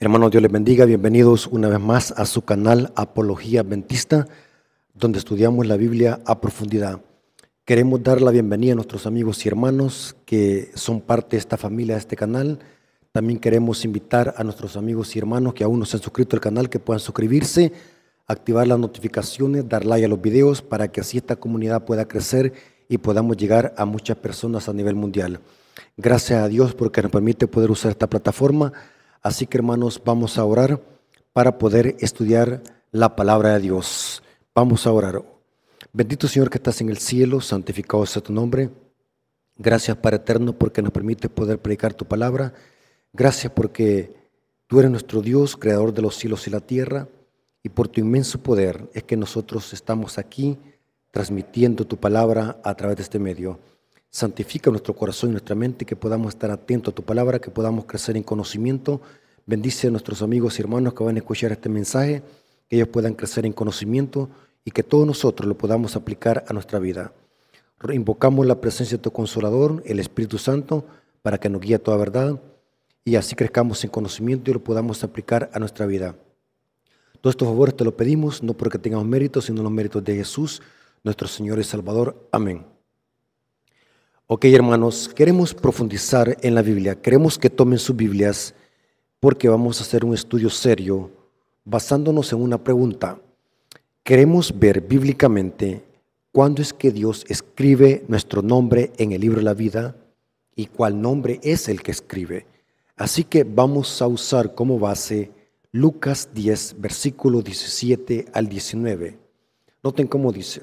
Hermanos, Dios les bendiga. Bienvenidos una vez más a su canal Apología Adventista, donde estudiamos la Biblia a profundidad. Queremos dar la bienvenida a nuestros amigos y hermanos que son parte de esta familia, de este canal. También queremos invitar a nuestros amigos y hermanos que aún no se han suscrito al canal, que puedan suscribirse, activar las notificaciones, dar like a los videos para que así esta comunidad pueda crecer y podamos llegar a muchas personas a nivel mundial. Gracias a Dios porque nos permite poder usar esta plataforma. Así que, hermanos, vamos a orar para poder estudiar la palabra de Dios. Vamos a orar. Bendito Señor que estás en el cielo, santificado sea tu nombre. Gracias, Padre eterno, porque nos permite poder predicar tu palabra. Gracias porque tú eres nuestro Dios, creador de los cielos y la tierra, y por tu inmenso poder es que nosotros estamos aquí transmitiendo tu palabra a través de este medio. Santifica nuestro corazón y nuestra mente, que podamos estar atentos a tu palabra, que podamos crecer en conocimiento. Bendice a nuestros amigos y hermanos que van a escuchar este mensaje, que ellos puedan crecer en conocimiento y que todos nosotros lo podamos aplicar a nuestra vida. Invocamos la presencia de tu Consolador, el Espíritu Santo, para que nos guíe a toda verdad y así crezcamos en conocimiento y lo podamos aplicar a nuestra vida. Todos estos favores te lo pedimos, no porque tengamos méritos, sino los méritos de Jesús, nuestro Señor y Salvador. Amén. Ok, hermanos, queremos profundizar en la Biblia. Queremos que tomen sus Biblias porque vamos a hacer un estudio serio basándonos en una pregunta. Queremos ver bíblicamente cuándo es que Dios escribe nuestro nombre en el libro de la vida y cuál nombre es el que escribe. Así que vamos a usar como base Lucas 10, versículo 17 al 19. Noten cómo dice: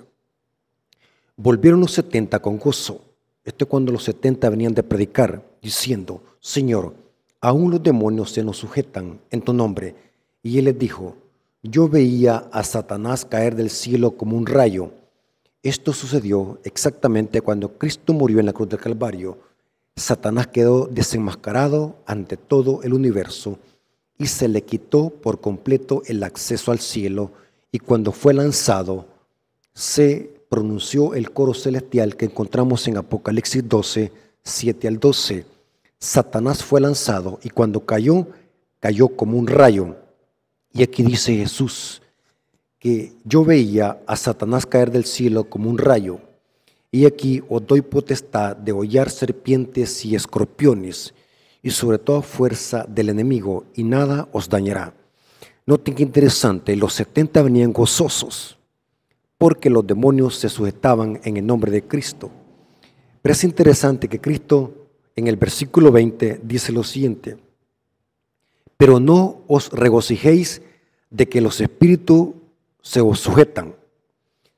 volvieron los 70 con gozo. Esto es cuando los 70 venían de predicar, diciendo: Señor, aún los demonios se nos sujetan en tu nombre. Y él les dijo: yo veía a Satanás caer del cielo como un rayo. Esto sucedió exactamente cuando Cristo murió en la cruz del Calvario. Satanás quedó desenmascarado ante todo el universo y se le quitó por completo el acceso al cielo, y cuando fue lanzado se pronunció el coro celestial que encontramos en Apocalipsis 12, 7 al 12. Satanás fue lanzado y cuando cayó, cayó como un rayo. Y aquí dice Jesús que yo veía a Satanás caer del cielo como un rayo. Y aquí os doy potestad de hollar serpientes y escorpiones y sobre toda fuerza del enemigo, y nada os dañará. Noten qué interesante, los 70 venían gozosos porque los demonios se sujetaban en el nombre de Cristo. Pero es interesante que Cristo en el versículo 20 dice lo siguiente: pero no os regocijéis de que los espíritus se os sujetan,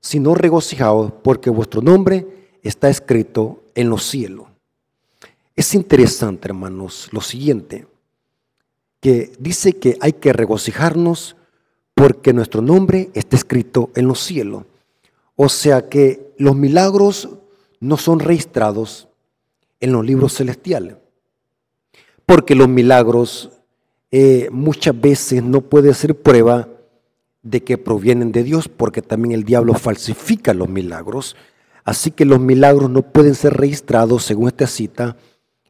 sino regocijaos porque vuestro nombre está escrito en los cielos. Es interesante, hermanos, lo siguiente, que dice que hay que regocijarnos porque nuestro nombre está escrito en los cielos. O sea que los milagros no son registrados en los libros celestiales, porque los milagros muchas veces no puede ser prueba de que provienen de Dios, porque también el diablo falsifica los milagros. Así que los milagros no pueden ser registrados, según esta cita,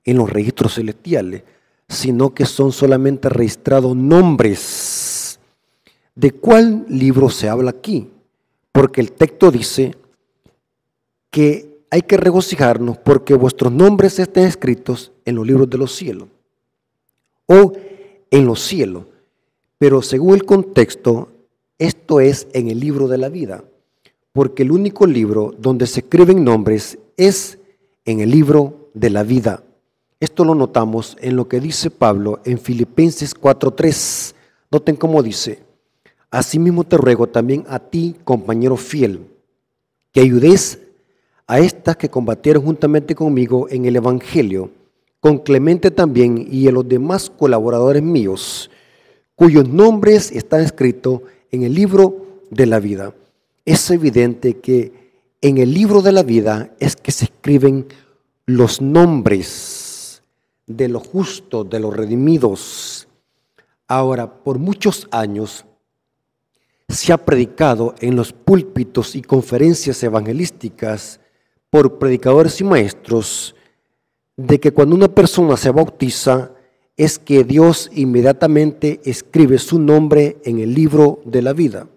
en los registros celestiales, sino que son solamente registrados nombres. ¿De cuál libro se habla aquí? Porque el texto dice que hay que regocijarnos porque vuestros nombres estén escritos en los libros de los cielos o en los cielos. Pero según el contexto, esto es en el libro de la vida, porque el único libro donde se escriben nombres es en el libro de la vida. Esto lo notamos en lo que dice Pablo en Filipenses 4:3. Noten cómo dice: asimismo te ruego también a ti, compañero fiel, que ayudes a estas que combatieron juntamente conmigo en el Evangelio, con Clemente también y a los demás colaboradores míos, cuyos nombres están escritos en el libro de la vida. Es evidente que en el libro de la vida es que se escriben los nombres de los justos, de los redimidos. Ahora, por muchos años se ha predicado en los púlpitos y conferencias evangelísticas por predicadores y maestros de que cuando una persona se bautiza, es que Dios inmediatamente escribe su nombre en el libro de la vida.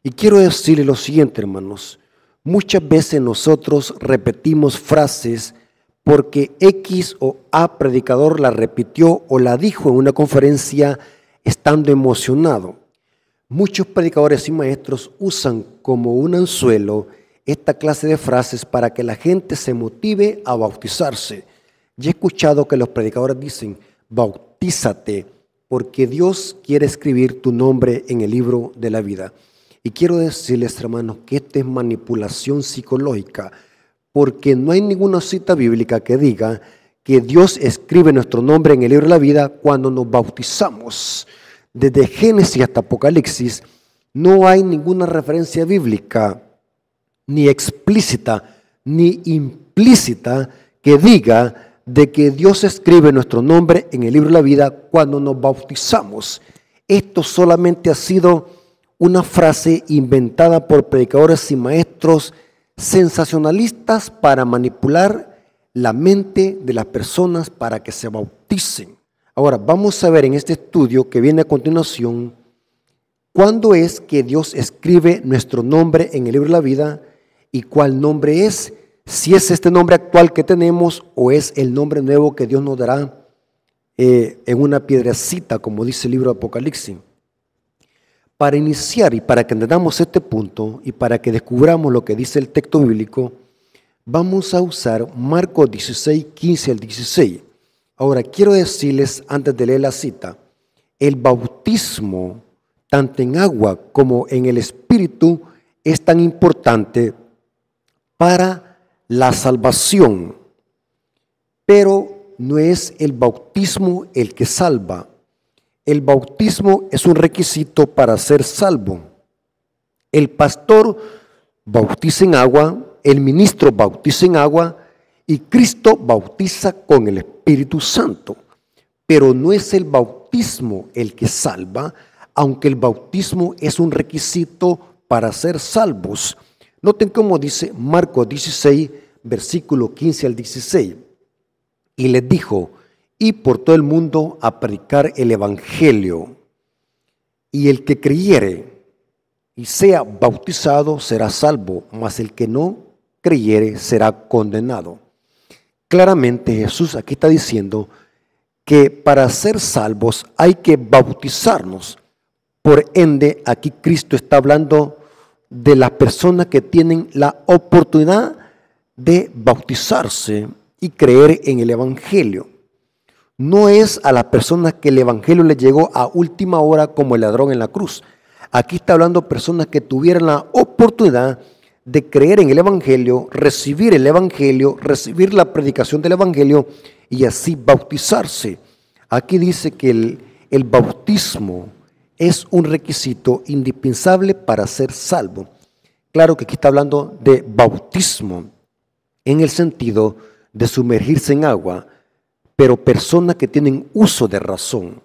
Y quiero decirle lo siguiente, hermanos. Muchas veces nosotros repetimos frases porque X o A predicador la repitió o la dijo en una conferencia estando emocionado. Muchos predicadores y maestros usan como un anzuelo esta clase de frases para que la gente se motive a bautizarse. Y he escuchado que los predicadores dicen: bautízate, porque Dios quiere escribir tu nombre en el libro de la vida. Y quiero decirles, hermanos, que esta es manipulación psicológica, porque no hay ninguna cita bíblica que diga que Dios escribe nuestro nombre en el libro de la vida cuando nos bautizamos. Desde Génesis hasta Apocalipsis no hay ninguna referencia bíblica, ni explícita, ni implícita, que diga de que Dios escribe nuestro nombre en el libro de la vida cuando nos bautizamos. Esto solamente ha sido una frase inventada por predicadores y maestros sensacionalistas para manipular la mente de las personas para que se bauticen. Ahora, vamos a ver en este estudio que viene a continuación, ¿cuándo es que Dios escribe nuestro nombre en el libro de la vida y cuál nombre es? Si es este nombre actual que tenemos o es el nombre nuevo que Dios nos dará en una piedrecita, como dice el libro de Apocalipsis. Para iniciar y para que entendamos este punto y para que descubramos lo que dice el texto bíblico, vamos a usar Marcos 16, 15 al 16. Ahora, quiero decirles, antes de leer la cita, el bautismo, tanto en agua como en el Espíritu, es tan importante para la salvación, pero no es el bautismo el que salva. El bautismo es un requisito para ser salvo. El pastor bautiza en agua, el ministro bautiza en agua y Cristo bautiza con el Espíritu Santo. Pero no es el bautismo el que salva, aunque el bautismo es un requisito para ser salvos. Noten cómo dice Marcos 16, versículo 15 al 16. Y les dijo: y por todo el mundo a predicar el evangelio. Y el que creyere y sea bautizado será salvo, mas el que no creyere será condenado. Claramente Jesús aquí está diciendo que para ser salvos hay que bautizarnos. Por ende, aquí Cristo está hablando de las personas que tienen la oportunidad de bautizarse y creer en el evangelio. No es a las personas que el evangelio les llegó a última hora como el ladrón en la cruz. Aquí está hablando de personas que tuvieran la oportunidad de creer en el evangelio, recibir la predicación del evangelio y así bautizarse. Aquí dice que el bautismo es un requisito indispensable para ser salvo. Claro que aquí está hablando de bautismo en el sentido de sumergirse en agua, pero personas que tienen uso de razón.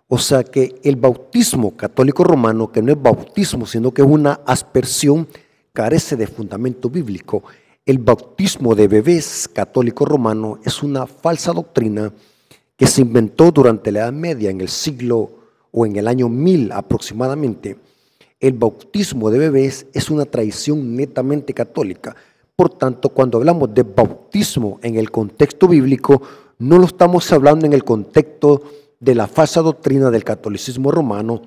O sea que el bautismo católico romano, que no es bautismo, sino que es una aspersión, carece de fundamento bíblico. El bautismo de bebés católico romano es una falsa doctrina que se inventó durante la Edad Media, en el siglo o en el año 1000 aproximadamente. El bautismo de bebés es una tradición netamente católica. Por tanto, cuando hablamos de bautismo en el contexto bíblico, no lo estamos hablando en el contexto de la falsa doctrina del catolicismo romano,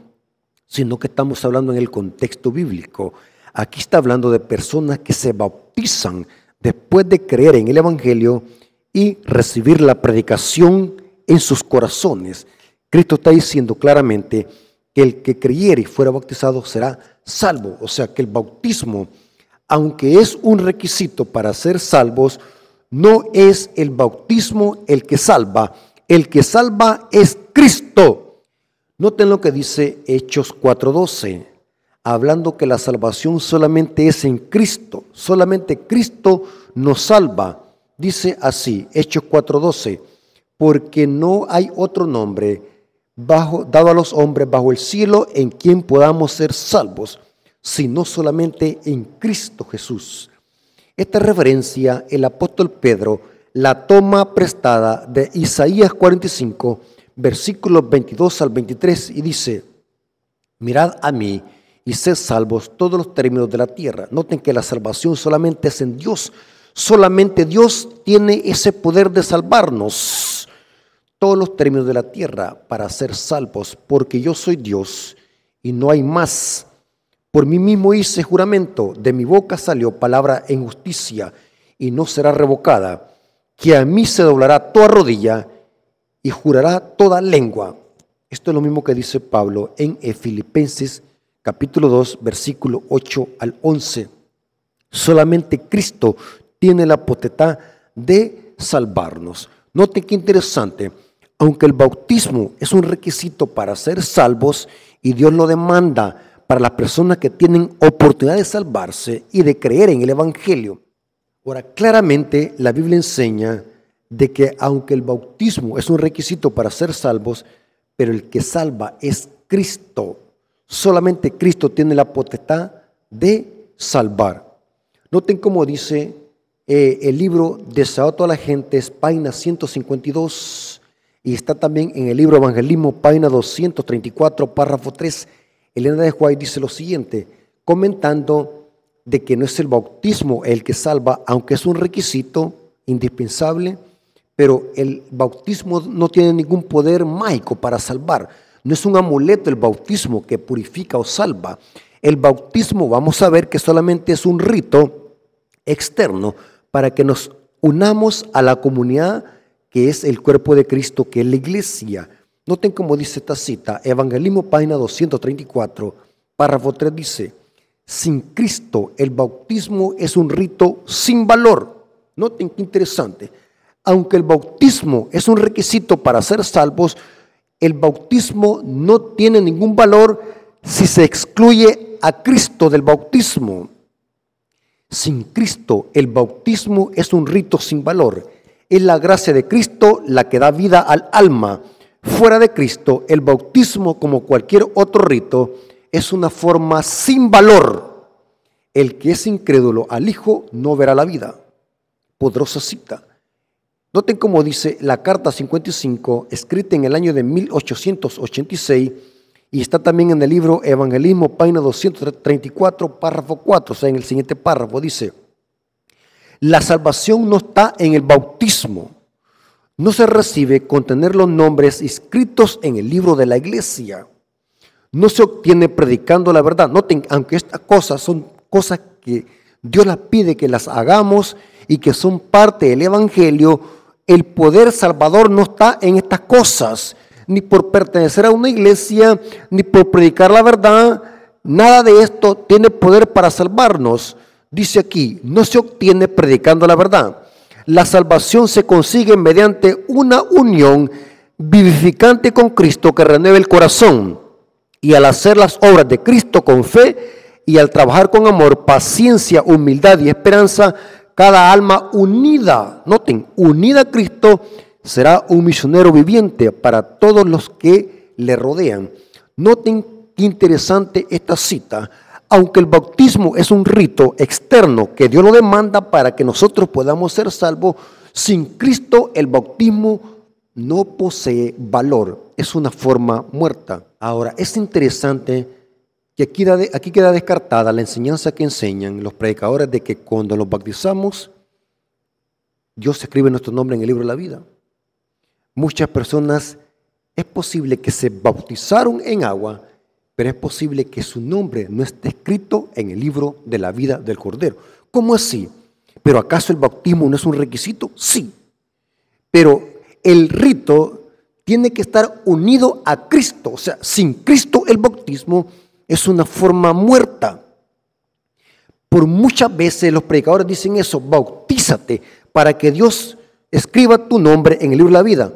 sino que estamos hablando en el contexto bíblico. Aquí está hablando de personas que se bautizan después de creer en el evangelio y recibir la predicación en sus corazones. Cristo está diciendo claramente que el que creyere y fuera bautizado será salvo. O sea que el bautismo, aunque es un requisito para ser salvos, no es el bautismo el que salva. El que salva es Cristo. Noten lo que dice Hechos 4:12, hablando que la salvación solamente es en Cristo. Solamente Cristo nos salva. Dice así, Hechos 4:12, porque no hay otro nombre dado a los hombres bajo el cielo en quien podamos ser salvos, sino solamente en Cristo Jesús. Esta referencia el apóstol Pedro la toma prestada de Isaías 45, versículos 22 al 23, y dice: mirad a mí y sed salvos todos los términos de la tierra. Noten que la salvación solamente es en Dios. Solamente Dios tiene ese poder de salvarnos todos los términos de la tierra para ser salvos, porque yo soy Dios y no hay más. Por mí mismo hice juramento, de mi boca salió palabra en justicia y no será revocada, que a mí se doblará toda rodilla y jurará toda lengua. Esto es lo mismo que dice Pablo en Filipenses capítulo 2, versículo 8 al 11. Solamente Cristo tiene la potestad de salvarnos. Noten qué interesante. Aunque el bautismo es un requisito para ser salvos y Dios lo demanda para las personas que tienen oportunidad de salvarse y de creer en el Evangelio. Ahora, claramente la Biblia enseña de que aunque el bautismo es un requisito para ser salvos, pero el que salva es Cristo. Solamente Cristo tiene la potestad de salvar. Noten cómo dice el libro Deseado a todas las gentes, página 152, y está también en el libro Evangelismo, página 234, párrafo 3. Elena de White dice lo siguiente, comentando de que no es el bautismo el que salva, aunque es un requisito indispensable, pero el bautismo no tiene ningún poder mágico para salvar. No es un amuleto el bautismo que purifica o salva. El bautismo, vamos a ver que solamente es un rito externo para que nos unamos a la comunidad que es el cuerpo de Cristo, que es la iglesia. Noten cómo dice esta cita, Evangelismo, página 234, párrafo 3 dice: sin Cristo el bautismo es un rito sin valor. Noten qué interesante. Aunque el bautismo es un requisito para ser salvos, el bautismo no tiene ningún valor si se excluye a Cristo del bautismo. Sin Cristo el bautismo es un rito sin valor. Es la gracia de Cristo la que da vida al alma. Fuera de Cristo, el bautismo, como cualquier otro rito, es una forma sin valor. El que es incrédulo al Hijo no verá la vida. Poderosa cita. Noten cómo dice la carta 55, escrita en el año de 1886, y está también en el libro Evangelismo, página 234, párrafo 4, o sea, en el siguiente párrafo dice: la salvación no está en el bautismo. No se recibe con tener los nombres inscritos en el libro de la iglesia. No se obtiene predicando la verdad. Noten, aunque estas cosas son cosas que Dios las pide que las hagamos y que son parte del Evangelio, el poder salvador no está en estas cosas, ni por pertenecer a una iglesia, ni por predicar la verdad. Nada de esto tiene poder para salvarnos. Dice aquí, no se obtiene predicando la verdad. La salvación se consigue mediante una unión vivificante con Cristo que renueva el corazón. Y al hacer las obras de Cristo con fe y al trabajar con amor, paciencia, humildad y esperanza, cada alma unida, noten, unida a Cristo, será un misionero viviente para todos los que le rodean. Noten qué interesante esta cita. Aunque el bautismo es un rito externo que Dios lo demanda para que nosotros podamos ser salvos, sin Cristo el bautismo no posee valor, es una forma muerta. Ahora, es interesante que aquí queda descartada la enseñanza que enseñan los predicadores de que cuando nos bautizamos, Dios escribe nuestro nombre en el libro de la vida. Muchas personas, es posible que se bautizaron en agua, pero es posible que su nombre no esté escrito en el libro de la vida del Cordero. ¿Cómo así? ¿Pero acaso el bautismo no es un requisito? Sí, pero el rito tiene que estar unido a Cristo. O sea, sin Cristo el bautismo es una forma muerta. Por muchas veces los predicadores dicen eso: bautízate para que Dios escriba tu nombre en el libro de la vida.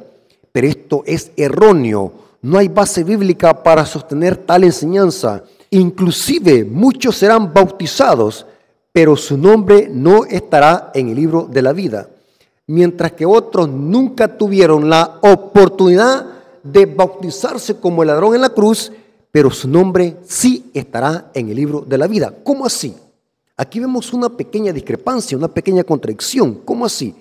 Pero esto es erróneo. No hay base bíblica para sostener tal enseñanza. Inclusive muchos serán bautizados, pero su nombre no estará en el libro de la vida. Mientras que otros nunca tuvieron la oportunidad de bautizarse como el ladrón en la cruz, pero su nombre sí estará en el libro de la vida. ¿Cómo así? Aquí vemos una pequeña discrepancia, una pequeña contradicción. ¿Cómo así?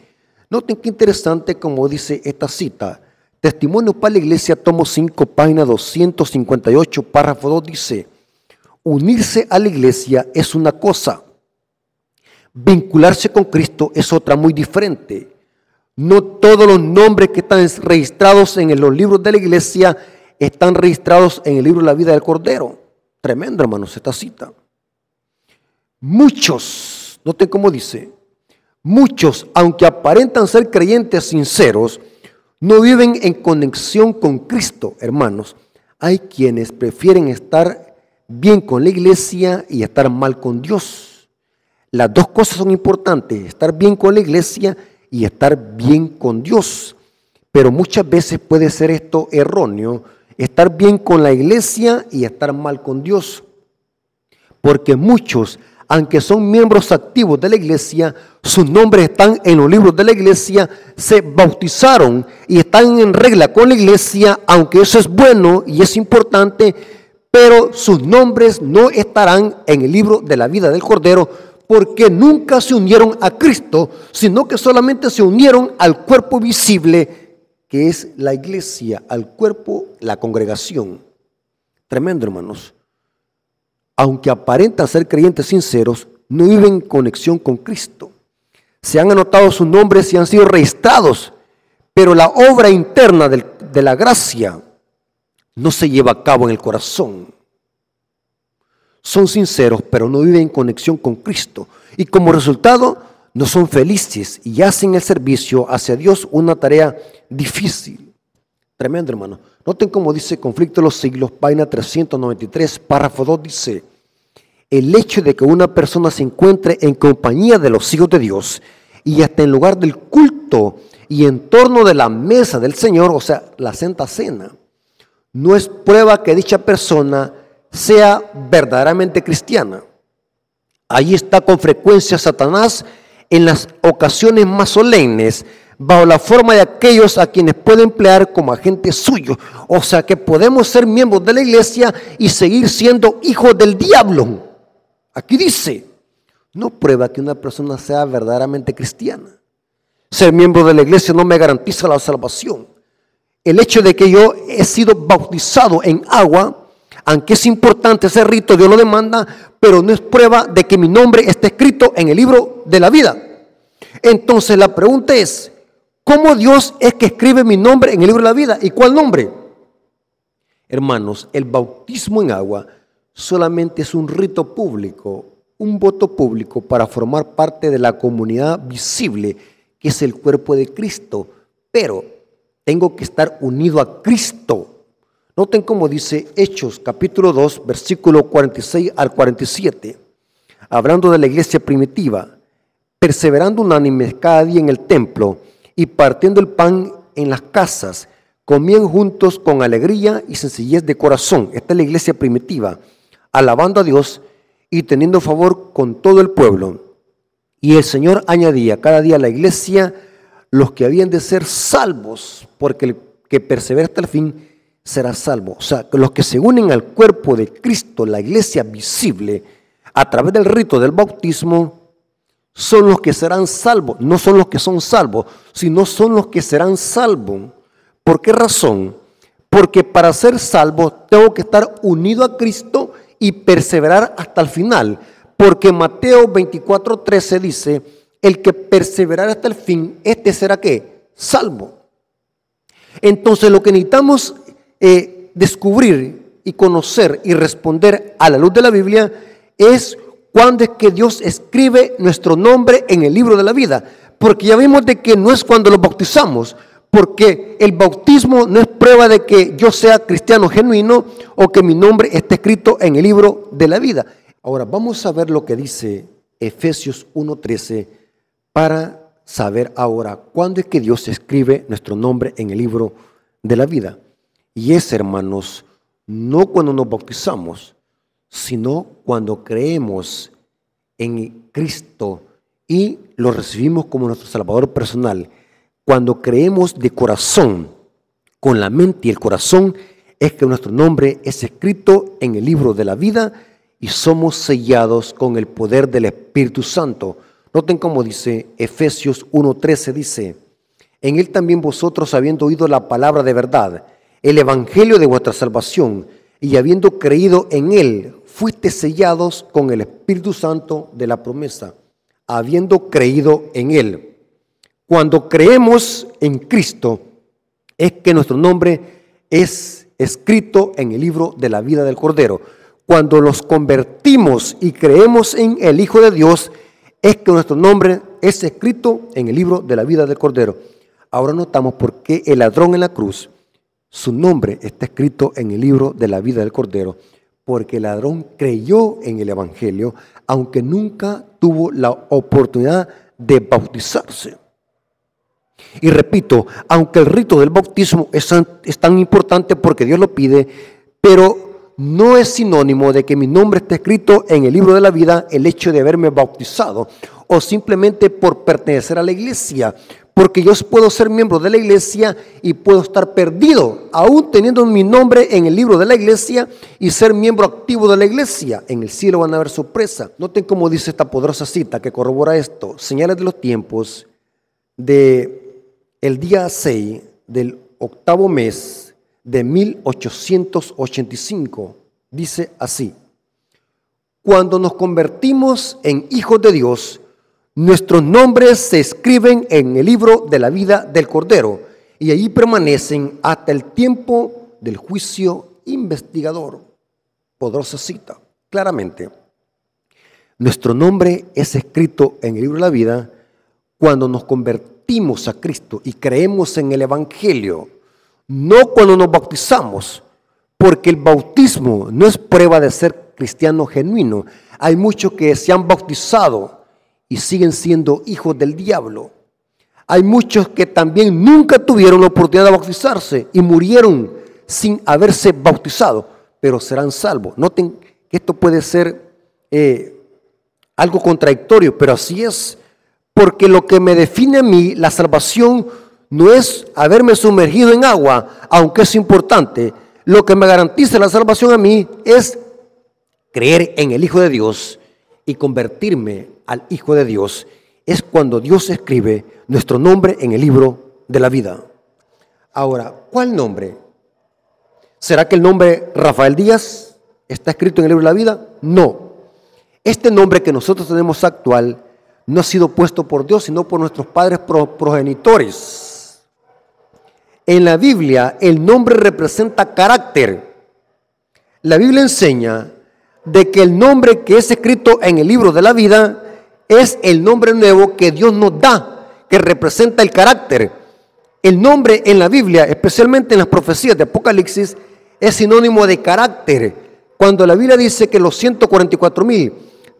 Noten qué interesante como dice esta cita. Testimonio para la Iglesia, tomo 5, página 258, párrafo 2, dice: unirse a la Iglesia es una cosa, vincularse con Cristo es otra muy diferente. No todos los nombres que están registrados en los libros de la Iglesia están registrados en el libro de la vida del Cordero. Tremendo, hermanos, esta cita. Muchos, noten cómo dice, muchos, aunque aparentan ser creyentes sinceros, no viven en conexión con Cristo, hermanos. Hay quienes prefieren estar bien con la Iglesia y estar mal con Dios. Las dos cosas son importantes, estar bien con la Iglesia y estar bien con Dios. Pero muchas veces puede ser esto erróneo, estar bien con la Iglesia y estar mal con Dios. Porque muchos, aunque son miembros activos de la Iglesia, sus nombres están en los libros de la Iglesia, se bautizaron y están en regla con la Iglesia, aunque eso es bueno y es importante, pero sus nombres no estarán en el libro de la vida del Cordero, porque nunca se unieron a Cristo, sino que solamente se unieron al cuerpo visible, que es la Iglesia, al cuerpo, la congregación. Tremendo, hermanos. Aunque aparentan ser creyentes sinceros, no viven en conexión con Cristo. Se han anotado sus nombres y han sido registrados, pero la obra interna de la gracia no se lleva a cabo en el corazón. Son sinceros, pero no viven en conexión con Cristo. Y como resultado, no son felices y hacen el servicio hacia Dios una tarea difícil. Tremendo, hermano. Noten cómo dice Conflicto de los Siglos, página 393, párrafo 2, dice: el hecho de que una persona se encuentre en compañía de los hijos de Dios y hasta en lugar del culto y en torno de la mesa del Señor, o sea, la Santa Cena, no es prueba que dicha persona sea verdaderamente cristiana. Ahí está con frecuencia Satanás en las ocasiones más solemnes, bajo la forma de aquellos a quienes puede emplear como agentes suyos. O sea que podemos ser miembros de la iglesia y seguir siendo hijos del diablo. Aquí dice, no prueba que una persona sea verdaderamente cristiana. Ser miembro de la iglesia no me garantiza la salvación. El hecho de que yo he sido bautizado en agua, aunque es importante ese rito, Dios lo demanda, pero no es prueba de que mi nombre esté escrito en el libro de la vida. Entonces la pregunta es, ¿cómo Dios es que escribe mi nombre en el libro de la vida? ¿Y cuál nombre? Hermanos, el bautismo en agua solamente es un rito público, un voto público para formar parte de la comunidad visible, que es el cuerpo de Cristo. Pero tengo que estar unido a Cristo. Noten cómo dice Hechos capítulo 2, versículo 46 al 47, hablando de la iglesia primitiva, perseverando unánimes cada día en el templo y partiendo el pan en las casas, comían juntos con alegría y sencillez de corazón. Esta es la iglesia primitiva, alabando a Dios y teniendo favor con todo el pueblo. Y el Señor añadía cada día a la iglesia los que habían de ser salvos, porque el que persevera hasta el fin será salvo. O sea, que los que se unen al cuerpo de Cristo, la iglesia visible, a través del rito del bautismo, son los que serán salvos. No son los que son salvos, sino son los que serán salvos. ¿Por qué razón? Porque para ser salvo tengo que estar unido a Cristo y perseverar hasta el final. Porque Mateo 24:13 dice, el que perseverar hasta el fin, este será ¿qué? Salvo. Entonces lo que necesitamos descubrir y conocer y responder a la luz de la Biblia es cuándo es que Dios escribe nuestro nombre en el libro de la vida. Porque ya vimos de que no es cuando lo bautizamos, porque el bautismo no es prueba de que yo sea cristiano genuino o que mi nombre esté escrito en el libro de la vida. Ahora vamos a ver lo que dice Efesios 1:13 para saber ahora cuándo es que Dios escribe nuestro nombre en el libro de la vida. Y es, hermanos, no cuando nos bautizamos, sino cuando creemos en Cristo y lo recibimos como nuestro Salvador personal. Cuando creemos de corazón, con la mente y el corazón, es que nuestro nombre es escrito en el libro de la vida y somos sellados con el poder del Espíritu Santo. Noten cómo dice Efesios 1:13, dice, En él también vosotros, habiendo oído la palabra de verdad, el evangelio de vuestra salvación, y habiendo creído en él, fuisteis sellados con el Espíritu Santo de la promesa, habiendo creído en él. Cuando creemos en Cristo, es que nuestro nombre es escrito en el libro de la vida del Cordero. Cuando los convertimos y creemos en el Hijo de Dios, es que nuestro nombre es escrito en el libro de la vida del Cordero. Ahora notamos por qué el ladrón en la cruz, su nombre está escrito en el libro de la vida del Cordero, porque el ladrón creyó en el Evangelio, aunque nunca tuvo la oportunidad de bautizarse. Y repito, aunque el rito del bautismo es tan importante porque Dios lo pide, pero no es sinónimo de que mi nombre esté escrito en el libro de la vida el hecho de haberme bautizado o simplemente por pertenecer a la iglesia, porque yo puedo ser miembro de la iglesia y puedo estar perdido, aún teniendo mi nombre en el libro de la iglesia y ser miembro activo de la iglesia. En el cielo van a haber sorpresa. Noten cómo dice esta poderosa cita que corrobora esto. Señales de los tiempos de el día 6 del 8º mes de 1885. Dice así: cuando nos convertimos en hijos de Dios, nuestros nombres se escriben en el libro de la vida del Cordero y allí permanecen hasta el tiempo del juicio investigador. Poderosa cita. Claramente, nuestro nombre es escrito en el libro de la vida cuando nos convertimos a Cristo y creemos en el Evangelio, no cuando nos bautizamos, porque el bautismo no es prueba de ser cristiano genuino. Hay muchos que se han bautizado y siguen siendo hijos del diablo. Hay muchos que también nunca tuvieron la oportunidad de bautizarse y murieron sin haberse bautizado, pero serán salvos. Noten que esto puede ser algo contradictorio, pero así es, porque lo que me define a mí, la salvación, no es haberme sumergido en agua, aunque es importante. Lo que me garantiza la salvación a mí es creer en el Hijo de Dios y convertirme al Hijo de Dios. Es cuando Dios escribe nuestro nombre en el libro de la vida. Ahora, ¿cuál nombre? ¿Será que el nombre Rafael Díaz está escrito en el libro de la vida? No. Este nombre que nosotros tenemos actual no ha sido puesto por Dios, sino por nuestros padres progenitores. En la Biblia, el nombre representa carácter. La Biblia enseña de que el nombre que es escrito en el libro de la vida es el nombre nuevo que Dios nos da, que representa el carácter. El nombre en la Biblia, especialmente en las profecías de Apocalipsis, es sinónimo de carácter. Cuando la Biblia dice que los 144,000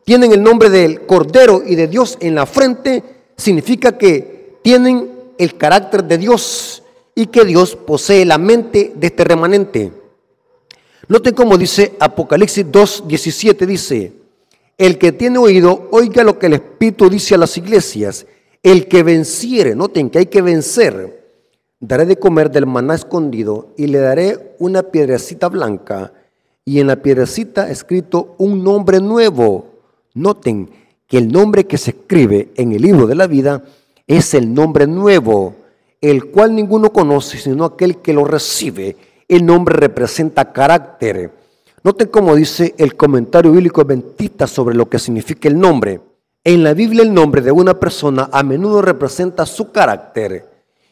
tienen el nombre del Cordero y de Dios en la frente, significa que tienen el carácter de Dios y que Dios posee la mente de este remanente. Noten cómo dice Apocalipsis 2:17, dice: el que tiene oído, oiga lo que el Espíritu dice a las iglesias. El que venciere, noten que hay que vencer, daré de comer del maná escondido y le daré una piedrecita blanca y en la piedrecita escrito un nombre nuevo. Noten que el nombre que se escribe en el libro de la vida es el nombre nuevo, el cual ninguno conoce sino aquel que lo recibe. El nombre representa carácter. Noten cómo dice el comentario bíblico adventista sobre lo que significa el nombre. En la Biblia el nombre de una persona a menudo representa su carácter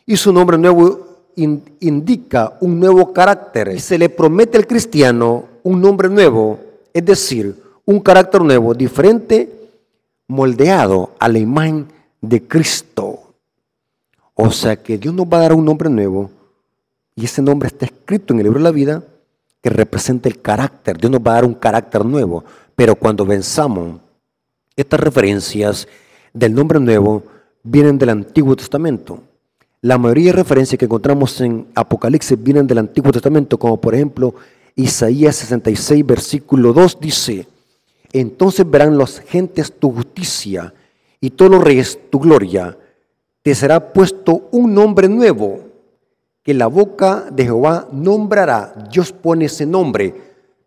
y su nombre nuevo indica un nuevo carácter. Y se le promete al cristiano un nombre nuevo, es decir, un carácter nuevo, diferente, moldeado a la imagen de Cristo. O sea que Dios nos va a dar un nombre nuevo y ese nombre está escrito en el libro de la vida que representa el carácter. Dios nos va a dar un carácter nuevo, pero cuando venzamos, estas referencias del nombre nuevo vienen del Antiguo Testamento. La mayoría de referencias que encontramos en Apocalipsis vienen del Antiguo Testamento, como por ejemplo Isaías 66, versículo 2 dice: entonces verán las gentes tu justicia y todos los reyes tu gloria. Te será puesto un nombre nuevo que la boca de Jehová nombrará. Dios pone ese nombre,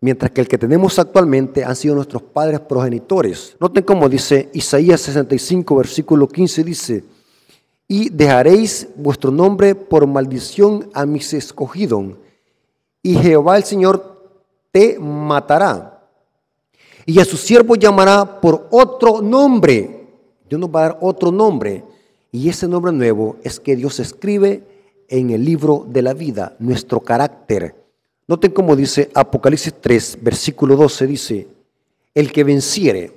mientras que el que tenemos actualmente han sido nuestros padres progenitores. Noten cómo dice Isaías 65, versículo 15, dice: y dejaréis vuestro nombre por maldición a mis escogidos, y Jehová el Señor te matará, y a su siervo llamará por otro nombre. Dios nos va a dar otro nombre, y ese nombre nuevo es que Dios escribe en el libro de la vida, nuestro carácter. Noten cómo dice Apocalipsis 3, versículo 12, dice: el que venciere,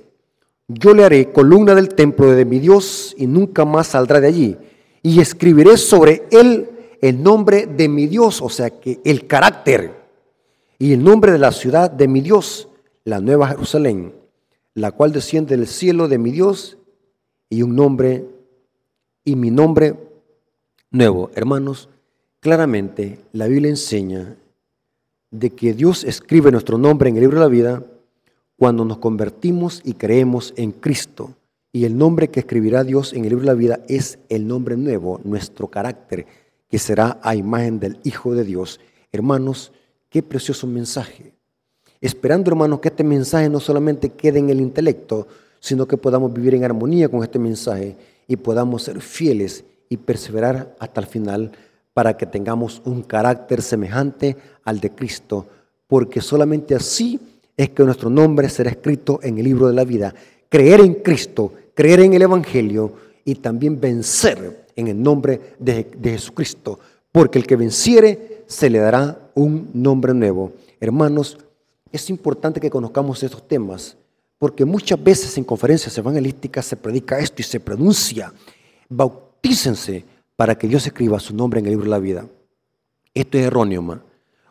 yo le haré columna del templo de mi Dios y nunca más saldrá de allí. Y escribiré sobre él el nombre de mi Dios, o sea que el carácter, y el nombre de la ciudad de mi Dios, la nueva Jerusalén, la cual desciende del cielo de mi Dios, y un nombre, y mi nombre nuevo. Hermanos, claramente la Biblia enseña de que Dios escribe nuestro nombre en el libro de la vida cuando nos convertimos y creemos en Cristo. Y el nombre que escribirá Dios en el libro de la vida es el nombre nuevo, nuestro carácter, que será a imagen del Hijo de Dios. Hermanos, qué precioso mensaje. Esperando, hermanos, que este mensaje no solamente quede en el intelecto, sino que podamos vivir en armonía con este mensaje y podamos ser fieles y perseverar hasta el final para que tengamos un carácter semejante al de Cristo, porque solamente así es que nuestro nombre será escrito en el libro de la vida. Creer en Cristo, creer en el Evangelio y también vencer en el nombre de Jesucristo, porque el que venciere se le dará un nombre nuevo. Hermanos, es importante que conozcamos estos temas, porque muchas veces en conferencias evangelísticas se predica esto y se pronuncia: bautícense para que Dios escriba su nombre en el libro de la vida. Esto es erróneo, ma.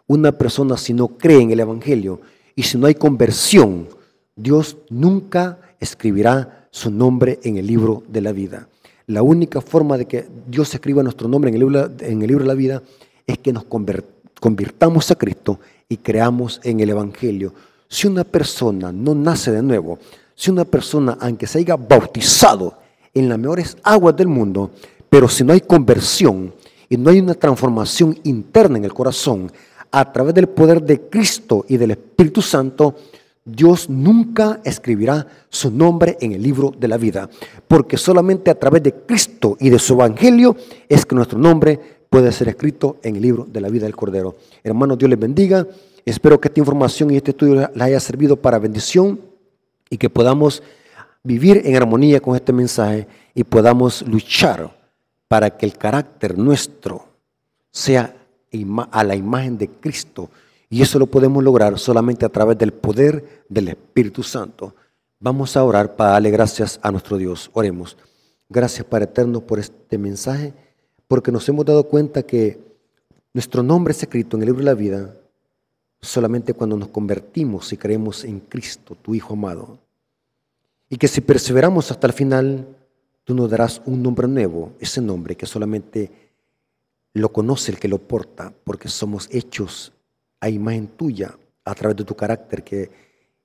Una persona, si no cree en el Evangelio y si no hay conversión, Dios nunca escribirá su nombre en el libro de la vida. La única forma de que Dios escriba nuestro nombre en el libro de la vida es que nos convirtamos a Cristo y creamos en el Evangelio. Si una persona no nace de nuevo, si una persona, aunque se haya bautizado en las mejores aguas del mundo, pero si no hay conversión y no hay una transformación interna en el corazón a través del poder de Cristo y del Espíritu Santo, Dios nunca escribirá su nombre en el libro de la vida, porque solamente a través de Cristo y de su Evangelio es que nuestro nombre puede ser escrito en el libro de la vida del Cordero. Hermanos, Dios les bendiga. Espero que esta información y este estudio les haya servido para bendición y que podamos vivir en armonía con este mensaje y podamos luchar para que el carácter nuestro sea a la imagen de Cristo. Y eso lo podemos lograr solamente a través del poder del Espíritu Santo. Vamos a orar para darle gracias a nuestro Dios. Oremos. Gracias, Padre eterno, por este mensaje, porque nos hemos dado cuenta que nuestro nombre es escrito en el libro de la vida solamente cuando nos convertimos y creemos en Cristo, tu Hijo amado. Y que si perseveramos hasta el final, tú nos darás un nombre nuevo, ese nombre que solamente lo conoce el que lo porta, porque somos hechos a imagen tuya a través de tu carácter que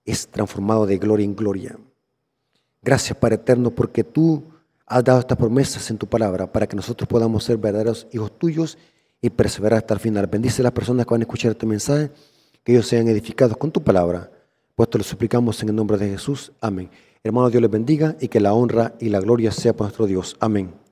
es transformado de gloria en gloria. Gracias, Padre eterno, porque tú has dado estas promesas en tu palabra para que nosotros podamos ser verdaderos hijos tuyos y perseverar hasta el final. Bendice a las personas que van a escuchar este mensaje, que ellos sean edificados con tu palabra. Pues te lo suplicamos en el nombre de Jesús. Amén. Hermanos, Dios les bendiga y que la honra y la gloria sea por nuestro Dios. Amén.